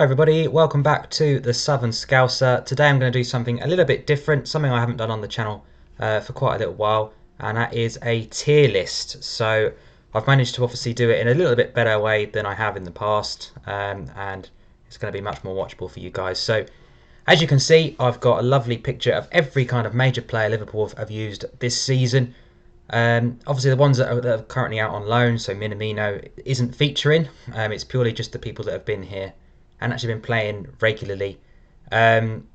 Hi everybody, welcome back to the Southern Scouser. Today I'm going to do something a little bit different, something I haven't done on the channel for quite a little while, and that is a tier list. So I've managed to obviously do it in a little bit better way than I have in the past, and it's going to be much more watchable for you guys. So as you can see, I've got a lovely picture of every kind of major player Liverpool have used this season. Obviously the ones that are currently out on loan, so Minamino isn't featuring. It's purely just the people that have been here and actually been playing regularly um,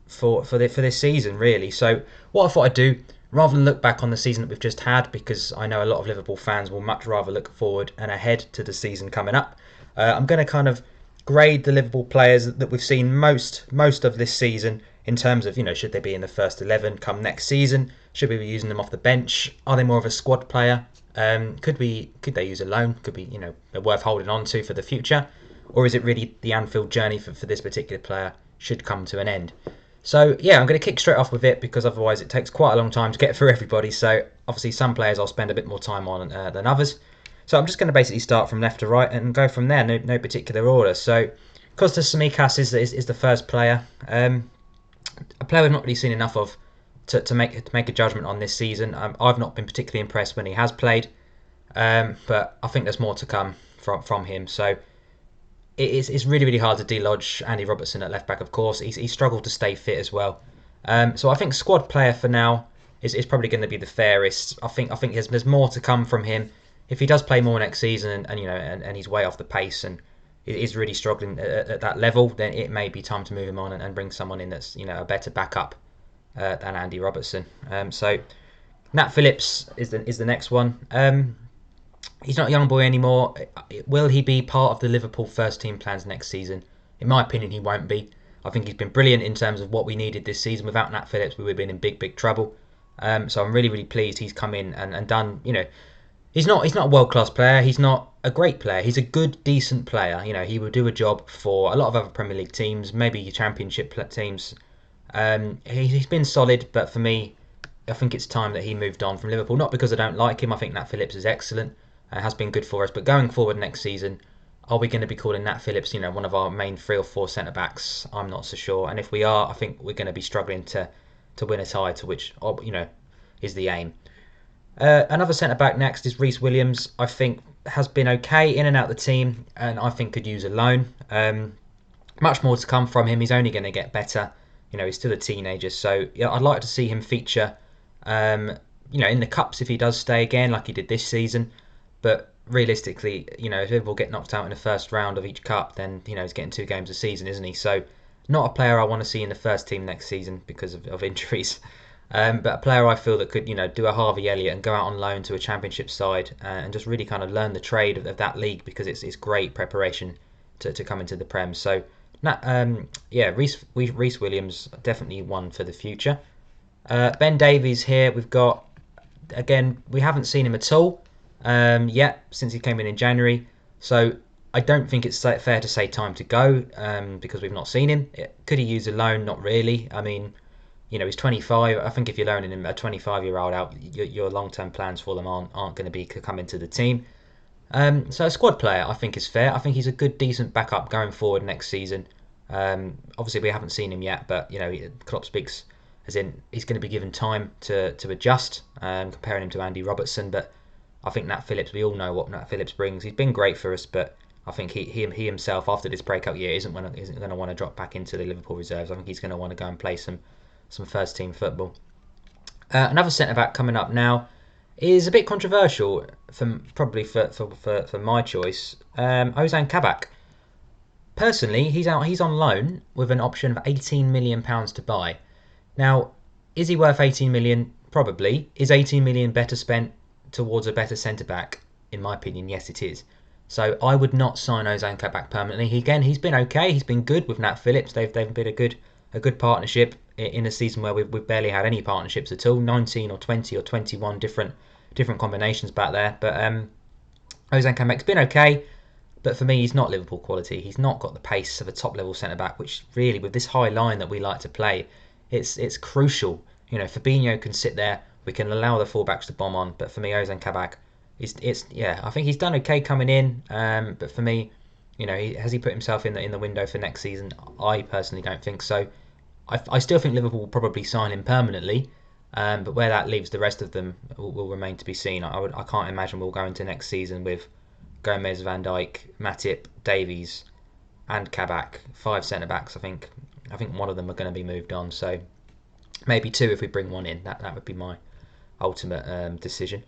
for this season, really. So what I thought I'd do, rather than look back on the season that we've just had, because I know a lot of Liverpool fans will much rather look forward and ahead to the season coming up, I'm going to kind of grade the Liverpool players that we've seen most of this season in terms of, should they be in the first 11 come next season? Should we be using them off the bench? Are they more of a squad player? Could they use a loan? Could be, they're worth holding on to for the future? Or is it really the Anfield journey for this particular player should come to an end? So yeah, I'm going to kick straight off with it because otherwise it takes quite a long time to get through everybody. So obviously some players I'll spend a bit more time on than others. So I'm just going to basically start from left to right and go from there, no particular order. So Kostas Tsimikas is the first player, a player we've not really seen enough of to make a judgment on this season. I've not been particularly impressed when he has played, but I think there's more to come from him. So it's really hard to delodge Andy Robertson at left back. Of course, he's struggled to stay fit as well. So I think squad player for now is probably going to be the fairest. I think there's more to come from him. If he does play more next season and he's way off the pace and is really struggling at that level, then it may be time to move him on and bring someone in that's a better backup than Andy Robertson. So Nat Phillips is the next one. He's not a young boy anymore. Will he be part of the Liverpool first team plans next season? In my opinion, he won't be. I think he's been brilliant in terms of what we needed this season. Without Nat Phillips, we would have been in big trouble. So I'm really pleased he's come in and done. He's not a world class player. He's not a great player. He's a good, decent player. He will do a job for a lot of other Premier League teams, maybe Championship teams. He's been solid, but for me, I think it's time that he moved on from Liverpool. Not because I don't like him. I think Nat Phillips is excellent. Has been good for us. But going forward next season, are we going to be calling Nat Phillips, one of our main 3 or 4 centre backs? I'm not so sure. And if we are, I think we're going to be struggling to win a title, which is the aim. Another centre back next is Reece Williams. I think has been okay in and out the team, and I think could use a loan. Much more to come from him. He's only going to get better. He's still a teenager, so yeah, I'd like to see him feature. In the cups if he does stay again, like he did this season. But realistically, if Liverpool get knocked out in the first round of each cup, then he's getting 2 games a season, isn't he? So not a player I want to see in the first team next season because of injuries. But a player I feel that could do a Harvey Elliott and go out on loan to a Championship side and just really kind of learn the trade of that league, because it's great preparation to come into the Prem. So Reece Williams definitely one for the future. Ben Davies here. We've got, again, we haven't seen him at all yet since he came in January. So I don't think it's fair to say time to go because we've not seen him. Could he use a loan? Not really. I mean, he's 25. I think if you're loaning him a 25-year-old out, your long-term plans for them aren't going to be to come into the team. So a squad player, I think, is fair. I think he's a good, decent backup going forward next season. Obviously, we haven't seen him yet, but Klopp speaks as in he's going to be given time to adjust, comparing him to Andy Robertson. But I think Nat Phillips, we all know what Nat Phillips brings. He's been great for us, but I think he himself, after this breakout year, isn't going to want to drop back into the Liverpool reserves. I think he's going to want to go and play some first team football. Another centre back coming up now is a bit controversial, probably for my choice. Ozan Kabak. Personally, he's on loan with an option of £18 million to buy. Now, is he worth 18 million? Probably. Is 18 million better spent towards a better centre back? In my opinion, yes, it is. So I would not sign Ozan Kabak permanently. He's been okay. He's been good with Nat Phillips. They've been a good partnership in a season where we've barely had any partnerships at all. 19 or 20 or 21 different combinations back there. But Ozan Kabak's been okay. But for me, he's not Liverpool quality. He's not got the pace of a top level centre back, which really, with this high line that we like to play, it's crucial. Fabinho can sit there. We can allow the fullbacks to bomb on. But for me, Ozan Kabak, I think he's done okay coming in. But for me, Has he put himself in the window for next season? I personally don't think so. I still think Liverpool will probably sign him permanently, but where that leaves the rest of them will remain to be seen. I can't imagine we'll go into next season with Gomez, Van Dijk, Matip, Davies, and Kabak, 5 centre backs. I think one of them are going to be moved on. So maybe two if we bring one in. That would be my ultimate decision.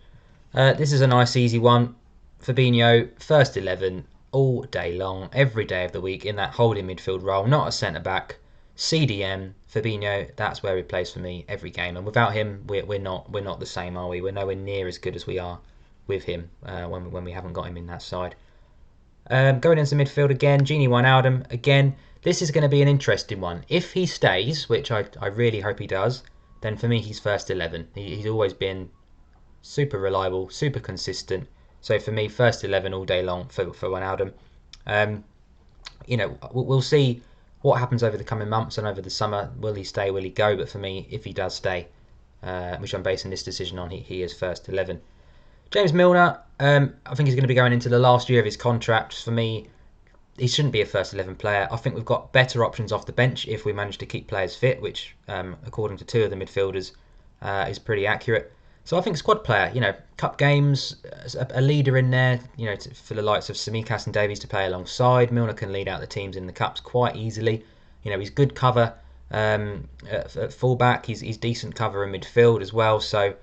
This is a nice easy one. Fabinho, first 11 all day long, every day of the week in that holding midfield role, not a centre back. CDM, Fabinho, that's where he plays for me every game. And without him, we're not the same, are we? We're nowhere near as good as we are with him when we haven't got him in that side. Going into midfield again, Gini Wijnaldum. Again, this is going to be an interesting one. If he stays, which I really hope he does, then for me he's first 11. He's always been super reliable, super consistent. So for me, first 11 all day long for Wijnaldum. We'll see what happens over the coming months and over the summer. Will he stay? Will he go? But for me, if he does stay, which I'm basing this decision on, he is first 11. James Milner, I think he's going to be going into the last year of his contract. For me, he shouldn't be a first 11 player. I think we've got better options off the bench if we manage to keep players fit, which, according to two of the midfielders, is pretty accurate. So I think squad player, cup games, a leader in there, for the likes of Tsimikas and Davies to play alongside. Milner can lead out the teams in the cups quite easily. He's good cover at fullback. He's decent cover in midfield as well. So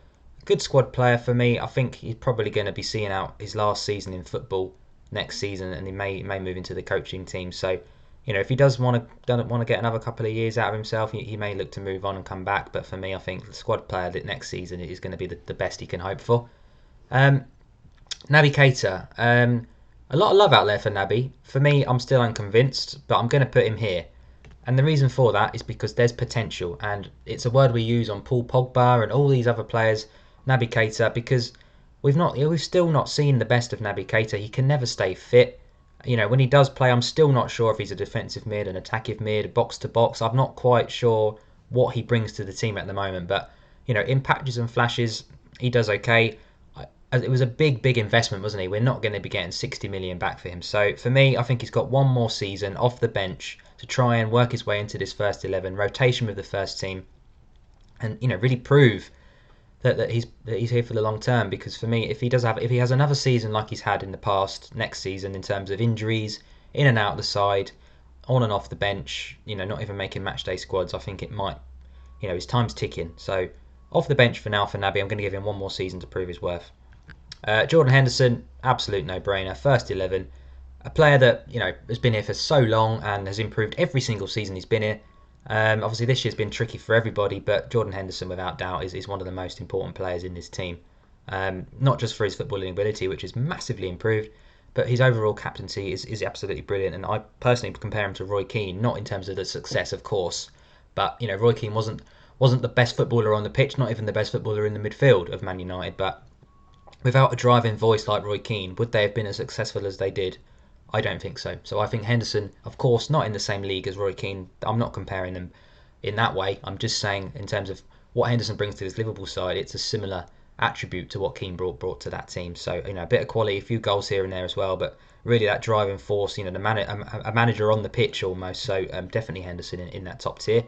good squad player for me. I think he's probably going to be seeing out his last season in football next season, and he may move into the coaching team. So, if he doesn't want to get another couple of years out of himself, he may look to move on and come back. But for me, I think the squad player that next season is going to be the best he can hope for. Naby Keita, a lot of love out there for Naby. For me, I'm still unconvinced, but I'm going to put him here. And the reason for that is because there's potential, and it's a word we use on Paul Pogba and all these other players. Naby Keita, because we've still not seen the best of Naby Keita. He can never stay fit. When he does play, I'm still not sure if he's a defensive mid, an attacking mid, box to box. I'm not quite sure what he brings to the team at the moment. But in patches and flashes, he does okay. It was a big investment, wasn't he? We're not going to be getting 60 million back for him. So for me, I think he's got one more season off the bench to try and work his way into this first 11 rotation with the first team, and really prove that he's here for the long term. Because for me, if he has another season like he's had in the past, next season in terms of injuries, in and out of the side, on and off the bench, not even making match day squads, I think it might, his time's ticking. So off the bench for now for Naby. I'm going to give him one more season to prove his worth. Jordan Henderson, absolute no-brainer, first 11. A player that has been here for so long and has improved every single season he's been here. Obviously, this year's been tricky for everybody, but Jordan Henderson, without doubt, is one of the most important players in this team. Not just for his footballing ability, which is massively improved, but his overall captaincy is absolutely brilliant. And I personally compare him to Roy Keane, not in terms of the success, of course, but Roy Keane wasn't the best footballer on the pitch, not even the best footballer in the midfield of Man United. But without a driving voice like Roy Keane, would they have been as successful as they did? I don't think so. So I think Henderson, of course, not in the same league as Roy Keane. I'm not comparing them in that way. I'm just saying in terms of what Henderson brings to this Liverpool side, it's a similar attribute to what Keane brought to that team. So a bit of quality, a few goals here and there as well, but really that driving force, a manager on the pitch almost. So definitely Henderson in that top tier.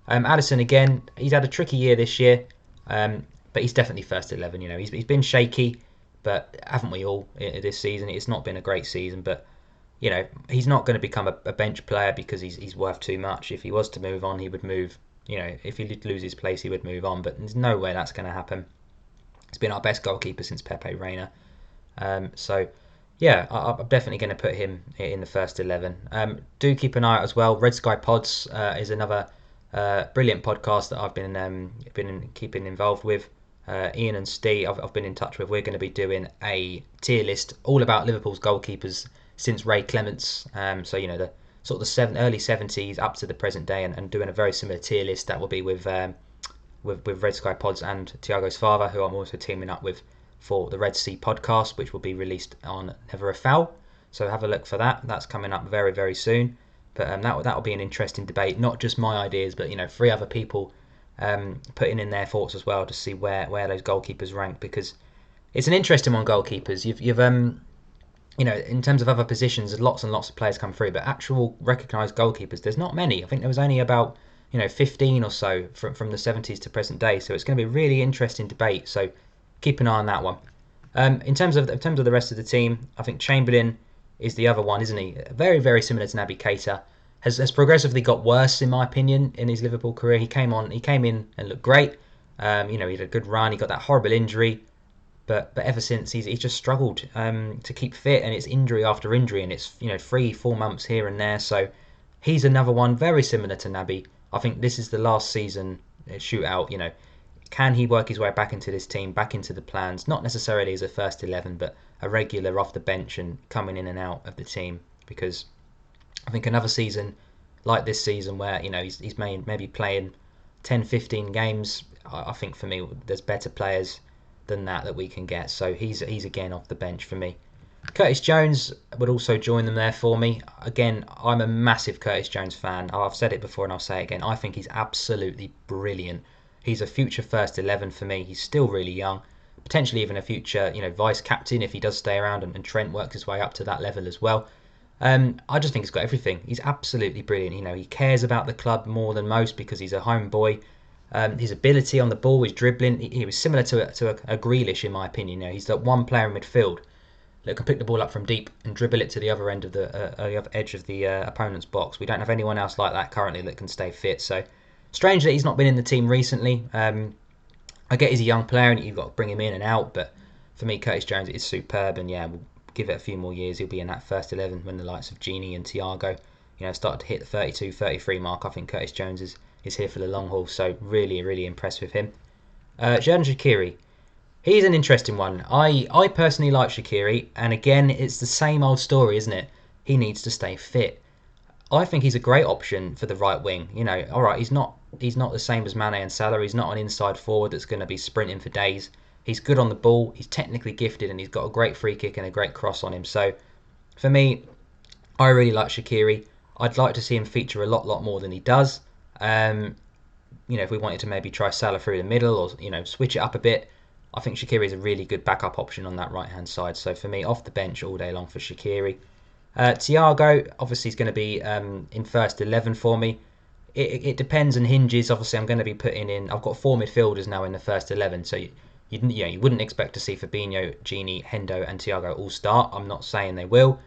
Addison again, he's had a tricky year this year, but he's definitely first 11. He's been shaky, but haven't we all this season? It's not been a great season, but he's not going to become a bench player because he's worth too much. If he was to move on, he would move. If he did lose his place, he would move on. But there's no way that's going to happen. He's been our best goalkeeper since Pepe Reina. I'm definitely going to put him in the first 11. Do keep an eye out as well. Red Sky Pods is another brilliant podcast that I've been keeping involved with. Ian and Steve, I've been in touch with. We're going to be doing a tier list all about Liverpool's goalkeepers since Ray Clements, the sort of the early 70s up to the present day, and doing a very similar tier list that will be with Red Sky Pods and Thiago's father, who I'm also teaming up with for the Red Sea podcast, which will be released on Never a Foul. So have a look for that. That's coming up very, very soon. But that'll be an interesting debate, not just my ideas, but 3 other people putting in their thoughts as well to see where those goalkeepers rank, because it's an interesting one. Goalkeepers, you've In terms of other positions, there's lots and lots of players come through, but actual recognised goalkeepers, there's not many. I think there was only about 15 or so from the 70s to present day. So it's going to be a really interesting debate. So keep an eye on that one. In terms of the rest of the team, I think Chamberlain is the other one, isn't he? Very very similar to Naby Keita. Has progressively got worse in my opinion in his Liverpool career. He came in and looked great. He had a good run. He got that horrible injury. But ever since he's just struggled to keep fit, and it's injury after injury, and it's 3-4 months here and there. So he's another one very similar to Naby. I think this is the last season shootout. Can he work his way back into this team, back into the plans? Not necessarily as a first 11, but a regular off the bench and coming in and out of the team. Because I think another season like this season where he's maybe playing 10, 15 games. I think for me there's better players than that we can get. So he's again off the bench for me. Curtis Jones would also join them there for me. Again, I'm a massive Curtis Jones fan. I've said it before and I'll say it again. I think he's absolutely brilliant. He's a future first 11 for me. He's still really young. Potentially even a future, vice captain if he does stay around and Trent works his way up to that level as well. I just think he's got everything. He's absolutely brilliant. He cares about the club more than most because he's a home boy. His ability on the ball, his dribbling, he was similar to a Grealish in my opinion. He's that one player in midfield that can pick the ball up from deep and dribble it to the other end of the other edge of the opponent's box. We don't have anyone else like that currently that can stay fit. So strange that he's not been in the team recently. I get he's a young player and you've got to bring him in and out, but for me, Curtis Jones is superb, and we'll give it a few more years. He'll be in that first 11 when the likes of Gini and Thiago, start to hit the 32, 33 mark. I think Curtis Jones is here for the long haul, so really, really impressed with him. Xherdan Shaqiri, he's an interesting one. I personally like Shaqiri, and again, it's the same old story, isn't it? He needs to stay fit. I think he's a great option for the right wing. All right, he's not the same as Mane and Salah. He's not an inside forward that's going to be sprinting for days. He's good on the ball. He's technically gifted, and he's got a great free kick and a great cross on him. So, for me, I really like Shaqiri. I'd like to see him feature a lot more than he does. If we wanted to maybe try Salah through the middle or switch it up a bit, I think Shaqiri is a really good backup option on that right hand side. So for me, off the bench all day long for Shaqiri. Thiago obviously is going to be in first 11 for me. It depends and hinges. Obviously, I'm going to be putting in. I've got 4 midfielders now in the first 11, so you wouldn't expect to see Fabinho, Gini, Hendo, and Thiago all start. I'm not saying they will.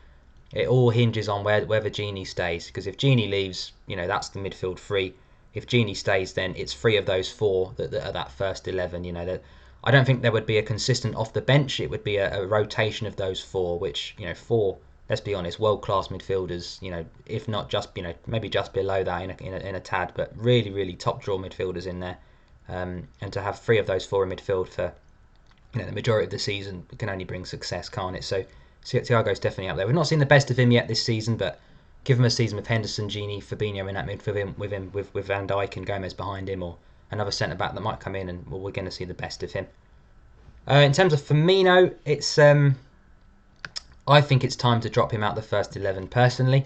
It all hinges on whether Gini stays, because if Gini leaves, that's the midfield free. If Gini stays, then it's 3 of those 4 that are that first 11. I don't think there would be a consistent off the bench. It would be a rotation of those 4, which 4. Let's be honest, world-class midfielders. If not just maybe just below that in a tad, but really really top draw midfielders in there. And to have 3 of those 4 in midfield for the majority of the season can only bring success, can't it? So Thiago's definitely up there. We've not seen the best of him yet this season, but give him a season with Henderson, Gini, Fabinho in that midfield with Van Dijk and Gomez behind him, or another centre back that might come in, and we're going to see the best of him. In terms of Firmino, it's I think it's time to drop him out the first 11 personally,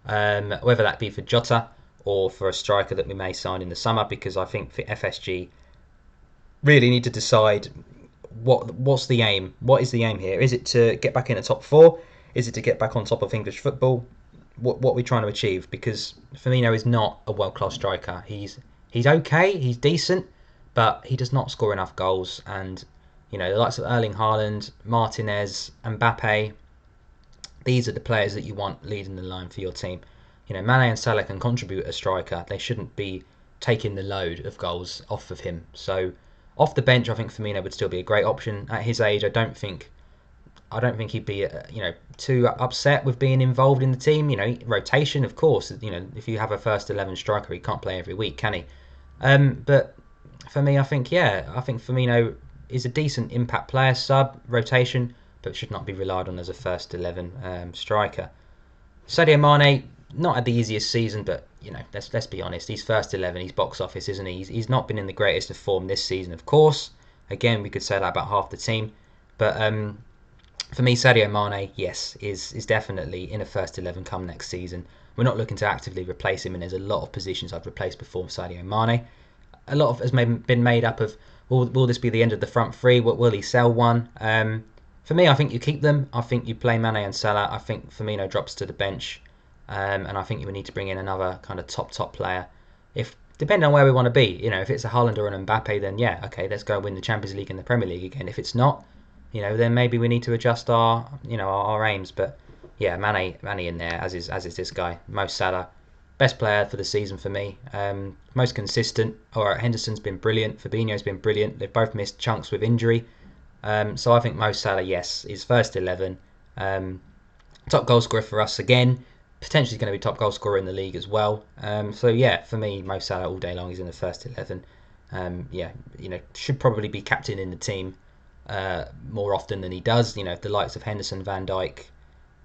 whether that be for Jota or for a striker that we may sign in the summer, because I think for FSG really need to decide what's the aim. What is the aim here? Is it to get back in the top 4? Is it to get back on top of English football? What are we trying to achieve? Because Firmino is not a world-class striker. He's okay, he's decent, but he does not score enough goals. And the likes of Erling Haaland, Martinez, Mbappe, these are the players that you want leading the line for your team. Mane and Salah can contribute as striker. They shouldn't be taking the load of goals off of him. So off the bench, I think Firmino would still be a great option. At his age, I don't think he'd be too upset with being involved in the team. Rotation, of course. If you have a first 11 striker, he can't play every week, can he? But for me, I think Firmino is a decent impact player, sub rotation, but should not be relied on as a first 11 striker. Sadio Mane, not had the easiest season, but let's be honest. He's first 11. He's box office, isn't he? He's not been in the greatest of form this season, of course. Again, we could say that about half the team, but for me, Sadio Mane, yes, is definitely in a first 11 come next season. We're not looking to actively replace him, and there's a lot of positions I've replaced before Sadio Mane. A lot of has been made up of, will this be the end of the front 3? Will he sell one? For me, I think you keep them. I think you play Mane and Salah. I think Firmino drops to the bench, and I think you would need to bring in another kind of top player. If depending on where we want to be, if it's a Haaland or an Mbappe, then yeah, okay, let's go and win the Champions League and the Premier League again. If it's not, then maybe we need to adjust our aims. But yeah, Mane in there as is this guy, Mo Salah, best player for the season for me. Most consistent. All right, Henderson's been brilliant. Fabinho's been brilliant. They've both missed chunks with injury. So I think Mo Salah, yes, is first 11. Top goal scorer for us again. Potentially going to be top goal scorer in the league as well. So yeah, for me, Mo Salah all day long. He's in the first 11. Yeah, should probably be captain in the team more often than he does. If the likes of Henderson, Van Dijk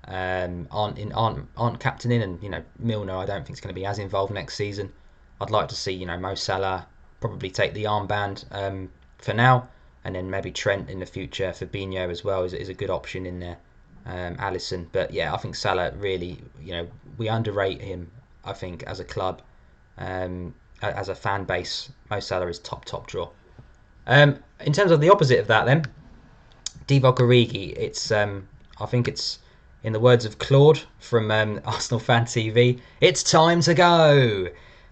aren't captaining, and Milner, I don't think is going to be as involved next season. I'd like to see Mo Salah probably take the armband for now. And then maybe Trent in the future. Fabinho as well is a good option in there. Alisson. But yeah, I think Salah really, we underrate him, I think, as a club. As a fan base, Mo Salah is top draw. In terms of the opposite of that then, Divock Origi, I think it's, in the words of Claude from Arsenal Fan TV, it's time to go.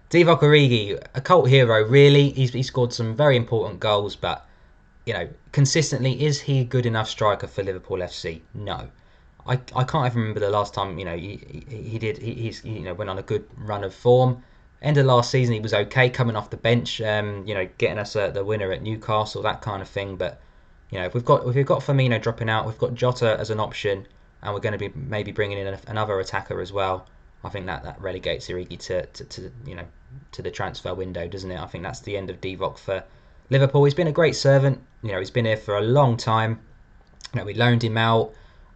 Divock Origi, a cult hero, really. He scored some very important goals, but consistently, is he a good enough striker for Liverpool FC? No. I can't even remember the last time, he's went on a good run of form. End of last season, he was okay coming off the bench, getting us the winner at Newcastle, that kind of thing. But, if we've got Firmino dropping out, we've got Jota as an option, and we're going to be maybe bringing in another attacker as well. I think that relegates Origi to the transfer window, doesn't it? I think that's the end of Divock for Liverpool. He's been a great servant. He's been here for a long time. We loaned him out.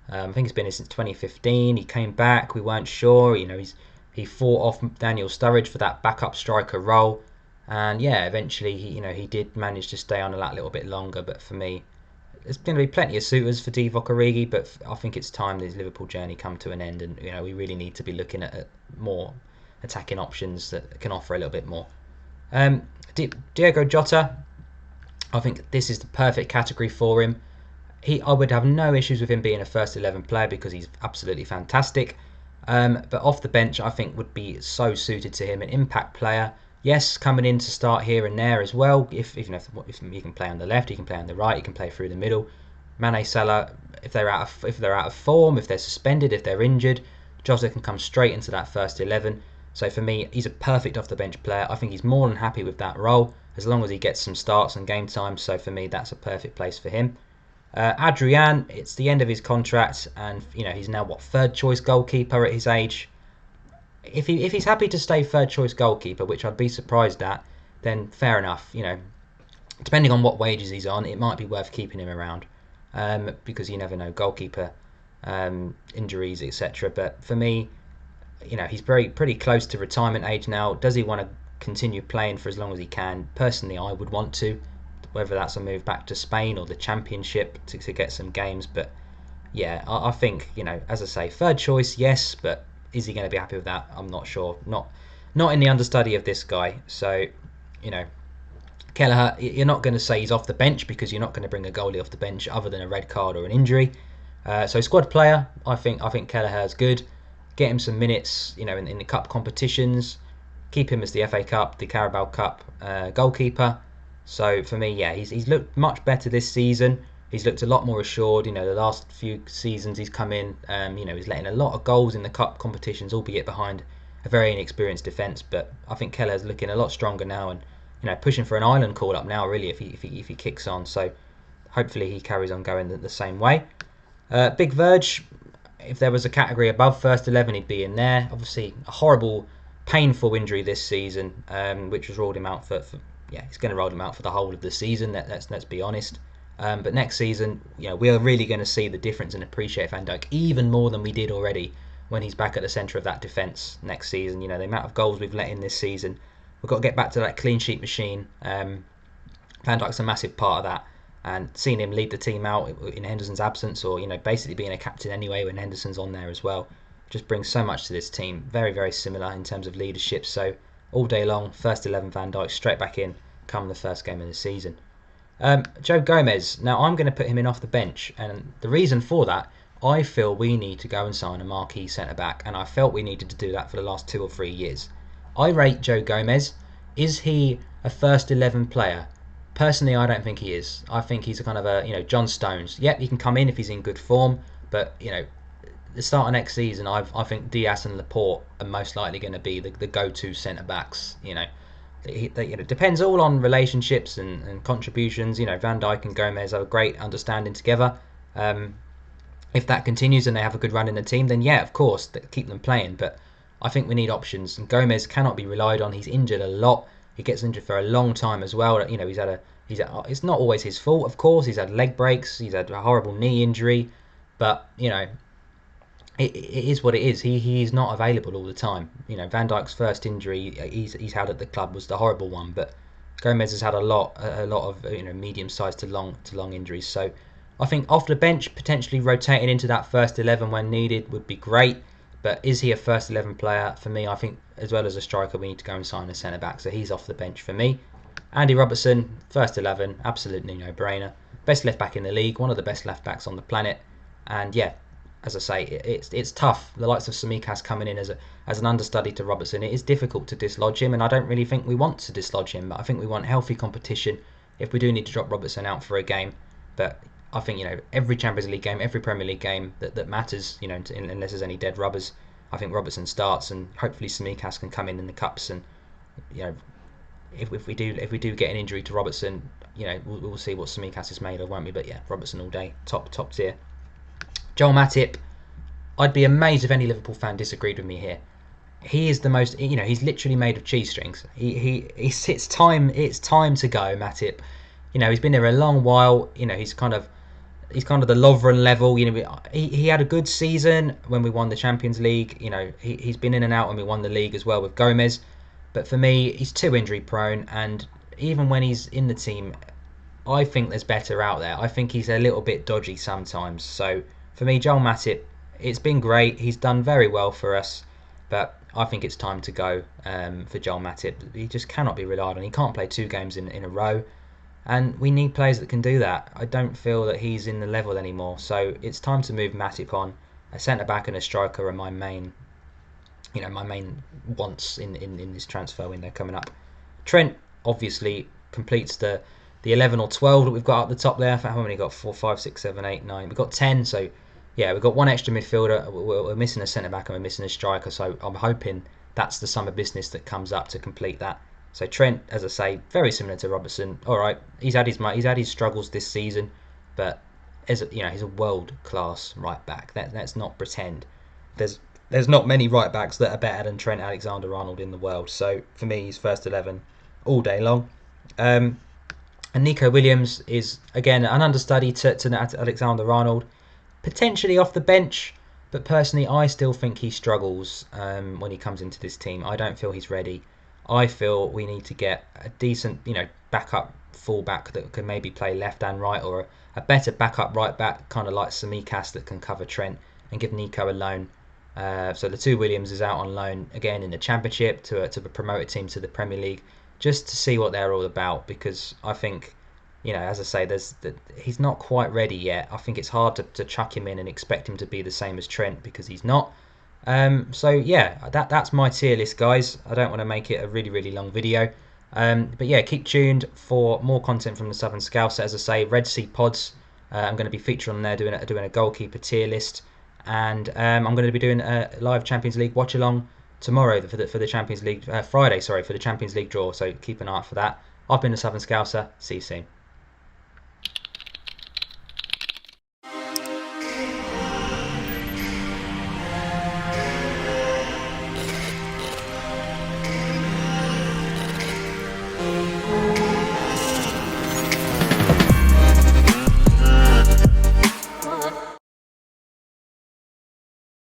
I think he's been here since 2015. He came back. We weren't sure. He fought off Daniel Sturridge for that backup striker role, and yeah, eventually he did manage to stay on that little bit longer. But for me, there's going to be plenty of suitors for Divock Origi, but I think it's time this Liverpool journey come to an end, and we really need to be looking at more attacking options that can offer a little bit more. Diego Jota, I think this is the perfect category for him. I would have no issues with him being a first 11 player because he's absolutely fantastic. But off the bench, I think would be so suited to him. An impact player, yes, coming in to start here and there as well. If he can play on the left, he can play on the right, he can play through the middle. Mane, Salah, if they're out of form, if they're suspended, if they're injured, Jota can come straight into that first 11. So for me, he's a perfect off the bench player. I think he's more than happy with that role as long as he gets some starts and game time. So for me, that's a perfect place for him. Adrian, it's the end of his contract, and he's now third choice goalkeeper at his age. If he's happy to stay third choice goalkeeper, which I'd be surprised at, then fair enough. Depending on what wages he's on, it might be worth keeping him around, because you never know, goalkeeper injuries, etc. But for me, he's pretty close to retirement age now. Does he want to continue playing for as long as he can? Personally, I would want to, whether that's a move back to Spain or the Championship to get some games. But yeah, I think, as I say, third choice, yes, but is he going to be happy with that? I'm not sure. Not in the understudy of this guy. So, Kelleher, you're not going to say he's off the bench because you're not going to bring a goalie off the bench other than a red card or an injury. So squad player, I think Kelleher's good. Get him some minutes, in the cup competitions. Keep him as the FA Cup, the Carabao Cup goalkeeper. So for me, yeah, he's looked much better this season. He's looked a lot more assured. The last few seasons he's come in, he's letting a lot of goals in the cup competitions, albeit behind a very inexperienced defence. But I think Kelleher's looking a lot stronger now, and pushing for an Ireland call up now, really, if he kicks on. So hopefully he carries on going the same way. Big Verge, if there was a category above first 11, he'd be in there. Obviously, a horrible, painful injury this season, which was ruled him out for he's going to roll him out for the whole of the season. Let's be honest. But next season, we are really going to see the difference and appreciate Van Dijk even more than we did already when he's back at the centre of that defence next season. The amount of goals we've let in this season, we've got to get back to that clean sheet machine. Van Dijk's a massive part of that, and seeing him lead the team out in Henderson's absence, or basically being a captain anyway when Henderson's on there as well, just brings so much to this team. Very, very similar in terms of leadership. So all day long, first 11 Van Dijk straight back in come the first game of the season. Joe Gomez. Now I'm going to put him in off the bench, and the reason for that, I feel we need to go and sign a marquee centre back, and I felt we needed to do that for the last 2 or 3 years. I rate Joe Gomez. Is he a first 11 player? Personally, I don't think he is. I think he's a kind of a John Stones. Yep, he can come in if he's in good form, but the start of next season, I think Diaz and Laporte are most likely going to be the go-to centre backs. It depends all on relationships and contributions. Van Dijk and Gomez have a great understanding together. If that continues and they have a good run in the team, then yeah, of course, keep them playing. But I think we need options, and Gomez cannot be relied on. He's injured a lot. He gets injured for a long time as well. It's not always his fault, of course. He's had leg breaks. He's had a horrible knee injury, but it is what it is. He's not available all the time. Van Dijk's first injury he's had at the club was the horrible one, but Gomez has had a lot of medium-sized to long injuries. So I think off the bench, potentially rotating into that first 11 when needed would be great. But is he a first 11 player? For me, I think as well as a striker, we need to go and sign a centre back. So he's off the bench for me. Andy Robertson, first 11, absolutely no brainer. Best left back in the league, one of the best left backs on the planet, and yeah. As I say, it's tough. The likes of Tsimikas coming in as an understudy to Robertson, it is difficult to dislodge him, and I don't really think we want to dislodge him. But I think we want healthy competition if we do need to drop Robertson out for a game. But I think every Champions League game, every Premier League game that matters, unless there's any dead rubbers, I think Robertson starts, and hopefully Tsimikas can come in the cups. And if we do get an injury to Robertson, we'll see what Tsimikas is made of, won't we? But yeah, Robertson all day, top tier. Joel Matip, I'd be amazed if any Liverpool fan disagreed with me here. He is the most, he's literally made of cheese strings. It's time to go, Matip. He's been there a long while. He's kind of the Lovren level. He had a good season when we won the Champions League. He's been in and out when we won the league as well with Gomez. But for me, he's too injury prone, and even when he's in the team, I think there's better out there. I think he's a little bit dodgy sometimes. So for me, Joel Matip, it's been great. He's done very well for us, but I think it's time to go for Joel Matip. He just cannot be relied on. He can't play 2 games in a row, and we need players that can do that. I don't feel that he's in the level anymore, so it's time to move Matip on. A centre-back and a striker are my main wants in this transfer window coming up. Trent obviously completes the 11 or 12 that we've got up the top there. How many got? 4, 5, 6, 7, 8, 9. We've got 10, so yeah, we've got one extra midfielder. We're missing a centre-back and we're missing a striker, so I'm hoping that's the sum of business that comes up to complete that. So Trent, as I say, very similar to Robertson. All right, he's had his struggles this season, but he's a world-class right back. Let's not pretend. There's not many right backs that are better than Trent Alexander-Arnold in the world. So for me, he's first 11 all day long. And Nico Williams is again an understudy to Alexander-Arnold. Potentially off the bench, but personally I still think he struggles when he comes into this team. I don't feel he's ready. I feel we need to get a decent backup fullback that can maybe play left and right, or a better backup right back, kind of like Tsimikas, that can cover Trent, and give Nico a loan. So the 2 Williams is out on loan again in the Championship to a promoted team to the Premier League, just to see what they're all about, because I think as I say, he's not quite ready yet. I think it's hard to chuck him in and expect him to be the same as Trent, because he's not. So yeah, that's my tier list, guys. I don't want to make it a really, really long video. But yeah, keep tuned for more content from the Southern Scouser. As I say, Red Sea Pods, I'm going to be featuring on there doing a goalkeeper tier list. And I'm going to be doing a live Champions League watch along tomorrow for the Champions League, Friday, sorry, for the Champions League draw. So keep an eye out for that. I've been the Southern Scouser. See you soon.